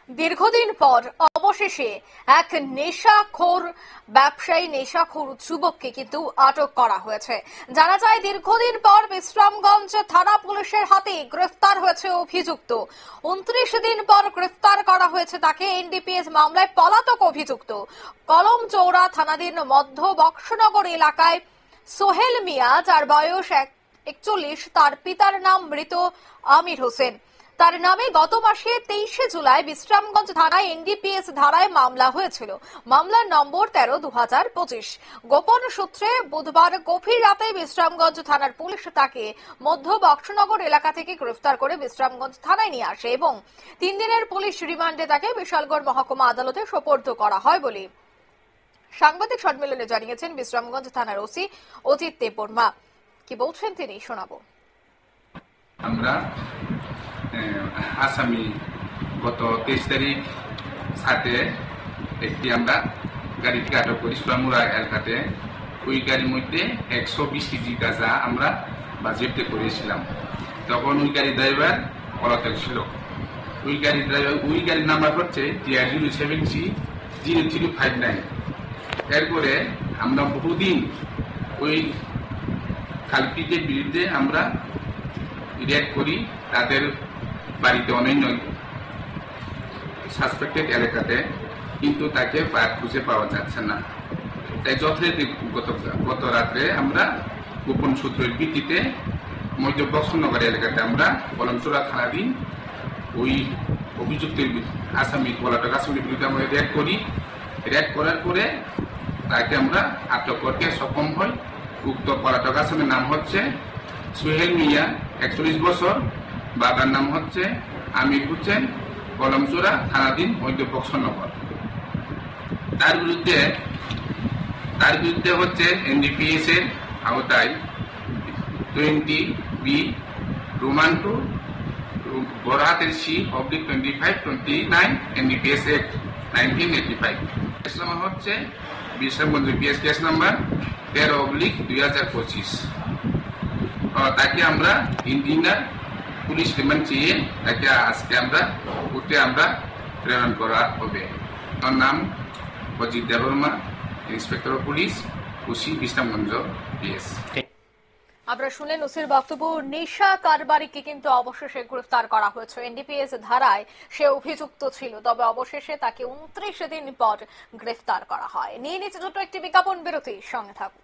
দীর্ঘদিন পর অবশেষে এক নেশাখোর ব্যবসায়ী নেশাখোর যুবককে কিন্তু আটক করা হয়েছে। জানা যায় দীর্ঘদিন পর বিশ্রামগঞ্জ থানা পুলিশের হাতে গ্রেফতার হয়েছে অভিযুক্ত। 29 দিন পর গ্রেফতার করা হয়েছে তাকে। এনডিপিএস মামলায় পলাতক অভিযুক্ত কলমচৌড়া থানাধীন মধ্য বক্সনগর এলাকায় সোহেল মিয়া, যার বয়স 41, তার পিতার নাম মৃত আমির হোসেন। তার নামে গত মাসে 23 জুলাই বিশ্রামগঞ্জ থানায় এনডিপিএস ধারায় মামলা হয়েছিল। মামলার নম্বর 13/2025। গোপন সূত্রে বুধবার গভীর রাতে বিশ্রামগঞ্জ থানার পুলিশ তাকে মধ্য বক্সনগর এলাকা থেকে গ্রেফতার করে বিশ্রামগঞ্জ থানায় নিয়ে আসে এবং 3 দিনের পুলিশ রিমান্ডে তাকে বিশালগড় মহকুমা আদালতে সোপর্দ করা হয় বলে সাংবাদিক সম্মেলনে জানিয়েছেন বিশ্রামগঞ্জ থানার ওসি অজিত দেববর্মা। কি বলছেন তিনি শোনাবো। আমরা আসামি গত 23 তারিখ সাথে একটি আমরা গাড়িকে আটক করি সোনামুড়া এলাকাতে। ওই গাড়ির মধ্যে 120 কেজি গাঁজা আমরা বাজেয়াপ্ত করেছিলাম। তখন ওই গাড়ির ড্রাইভার পলাতক ছিল। ওই গাড়ির নাম্বার হচ্ছে TR0700059। এরপরে আমরা বহুদিন ওই কালপিটের বিরুদ্ধে আমরা রেড করি। তাদের বাড়িতে অন্যান্য সাসপেক্টেড এলাকাতে, কিন্তু তাকে খুঁজে পাওয়া যাচ্ছে না। তাই যথারীতি গত রাত্রে আমরা গোপন সূত্রের ভিত্তিতে মধ্য বক্সনগর এলাকাতে আমরা কলমচৌড়া থানাধীন ওই অভিযুক্তের আসামি পলাতক আসামির বিরুদ্ধে আমরা রেড করি। রেড করার পরে তাকে আমরা আটক করতে সক্ষম হই। উক্ত পলাতক আসামির নাম হচ্ছে সোহেল মিয়া, 41 বছর। বাবার নাম হচ্ছে আমির হোসেন, কলমচৌড়া থানাধীন মধ্য বক্সনগর। তার বিরুদ্ধে হচ্ছে এনডিপিএস এর আওতায় 20B রোমান 2 বড়হাতের C/2529 NDPS act 1985। Case number হচ্ছে বিশ্রামগঞ্জ পিএস কেস নাম্বার 13/2025। তাকে আমরা 3 দিনের পুলিশ রিমান্ড চেয়ে তাকে আজকে আমরা কোর্টে প্রেরণ করা হবে। তার নাম Ajit Debbarma, inspector of police, OC Bishramganj PS. আমরা শুনলেন ওসির বক্তব্য। নেশা কারবারিকে কিন্তু অবশেষে গ্রেফতার করা হয়েছে। এনডিপিএস ধারায় সে অভিযুক্ত ছিল, তবে অবশেষে তাকে 29 দিন পর গ্রেফতার করা হয়। নিয়ে নিচ্ছে ছোট্ট একটি বিজ্ঞাপন বিরতি, সঙ্গে থাকুন।